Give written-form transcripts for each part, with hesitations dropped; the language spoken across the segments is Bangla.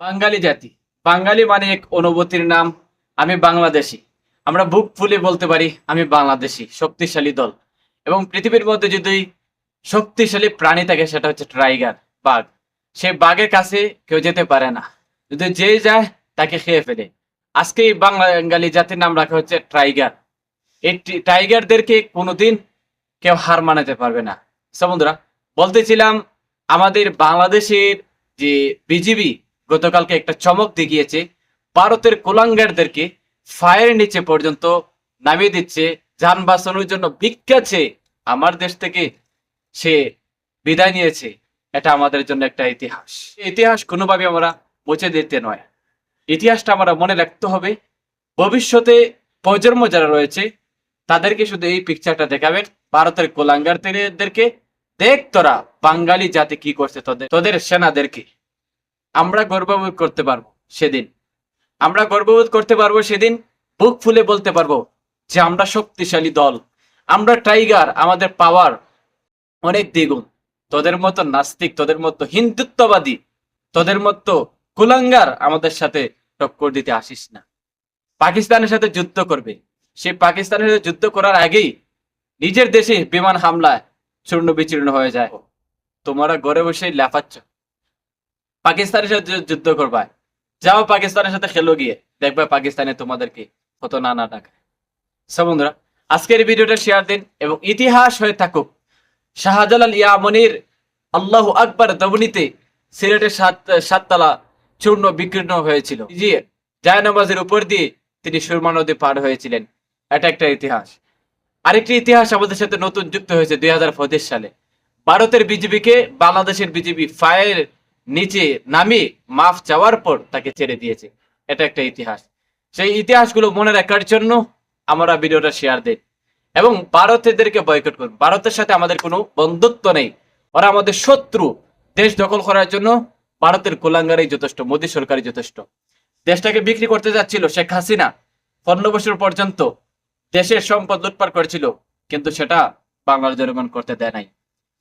বাঙালি জাতি, বাঙালি মানে এক অনুভূতির নাম। আমি বাংলাদেশি। আমরা বুক ফুলে বলতে পারি আমি বাংলাদেশি। শক্তিশালী দল। এবং পৃথিবীর মধ্যে যদি শক্তিশালী প্রাণী থাকে সেটা হচ্ছে টাইগার, বাঘ। সেই বাঘের কাছে কেউ যেতে পারে না, যদি যে যায় তাকে খেয়ে ফেলে। আজকে এই বাঙালি জাতির নাম রাখা হচ্ছে টাইগার। এই টাইগারদেরকে কোনোদিন কেউ হার মানাতে পারবে না। বন্ধুরা, বলতেছিলাম আমাদের বাংলাদেশের যে বিজিবি গতকালকে একটা চমক দেখিয়েছে। ভারতের কুলাঙ্গারদেরকে ফায়ার নিচে পর্যন্ত নামিয়ে দিচ্ছে যান বাঁচানোর জন্য। বিখ্যাত আমার দেশ থেকে সে বিদায় নিয়েছে। এটা আমাদের জন্য একটা ইতিহাস। ইতিহাস কোনোভাবে আমরা মুছে দিতে নয়, ইতিহাসটা আমরা মনে রাখতে হবে। ভবিষ্যতে প্রজন্ম যারা রয়েছে তাদেরকে শুধু এই পিকচারটা দেখাবেন, ভারতের কোলাঙ্গারদেরকে, দেখ তোরা বাঙালি জাতি কি করছে তোদের তোদের সেনাদেরকে। আমরা গর্ববোধ করতে পারবো সেদিন, আমরা গর্ববোধ করতে পারবো সেদিন, বুক ফুলে বলতে পারবো যে আমরা শক্তিশালী দল, আমরা টাইগার, আমাদের পাওয়ার অনেক দ্বিগুণ। তোদের মতো নাস্তিক, তোদের মতো হিন্দুত্ববাদী, তোদের মতো কুলাঙ্গার আমাদের সাথে টক্কর দিতে আসিস না। পাকিস্তানের সাথে যুদ্ধ করবে, সে পাকিস্তানের সাথে যুদ্ধ করার আগেই নিজের দেশে বিমান হামলায় চূর্ণ বিচূর্ণ হয়ে যায়। তোমরা ঘরে বসে লাফাচ্ছ, পাকিস্তানের সাথে যুদ্ধ করবা। যাও পাকিস্তানের সাথে খেলো গিয়ে, দেখবে পাকিস্তানে তোমাদেরকে কত নানা টাকা। বন্ধুরা, আজকের ভিডিওটা শেয়ার দিন এবং ইতিহাস হয়ে থাকুক। শাহজালাল ইয়ামানির আল্লাহ আকবার দবনিতে সিলেটের সাততলা চূর্ণ বিকীর্ণ হয়েছিল। জি, জায়নামাজের উপর দিয়ে তিনি সুরমা নদী পার হয়েছিলেন। এটা একটা ইতিহাস। আরেকটি ইতিহাস আমাদের সাথে নতুন যুক্ত হয়েছে 2025 সালে। ভারতের বিজিবিকে বাংলাদেশের বিজিবি ফায়ার নিচে নামিয়ে মাফ চাওয়ার পর তাকে ছেড়ে দিয়েছে। এটা একটা ইতিহাস। সেই ইতিহাসগুলো মনে রাখার জন্য আমরা ভিডিওটা শেয়ার দেই এবং ভারতীয়দেরকে বয়কট করব। ভারতের সাথে আমাদের কোনো বন্ধুত্ব নেই, ওরা আমাদের শত্রু। দেশ দখল করার জন্য ভারতের কুলাঙ্গারই যথেষ্ট, মোদী সরকারই যথেষ্ট। দেশটাকে বিক্রি করতে যাচ্ছিল শেখ হাসিনা, 15 বছর পর্যন্ত দেশের সম্পদ লুটপাট করেছিল, কিন্তু সেটা বাংলার জনগণ করতে দেয় নাই।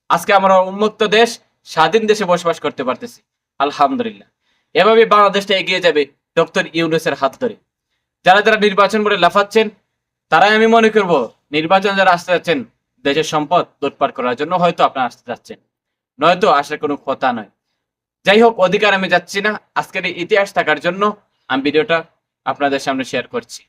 আজকে আমরা উন্মুক্ত দেশ, স্বাধীন দেশে বসবাস করতে পারতেছি, আলহামদুলিল্লাহ। এভাবে বাংলাদেশটা এগিয়ে যাবে ডক্টর ইউনূসের হাত ধরে। যারা যারা নির্বাচন করে লাফাচ্ছেন, তারাই আমি মনে করব নির্বাচন যারা আসতে যাচ্ছেন দেশের সম্পদ লুটপাট করার জন্য হয়তো আপনারা আসতে যাচ্ছেন, নয়তো আসার কোনো কথা নয়। যাই হোক, অধিকার আমি যাচ্ছি না। আজকের এই ইতিহাস থাকার জন্য আমি ভিডিওটা আপনাদের সামনে শেয়ার করছি।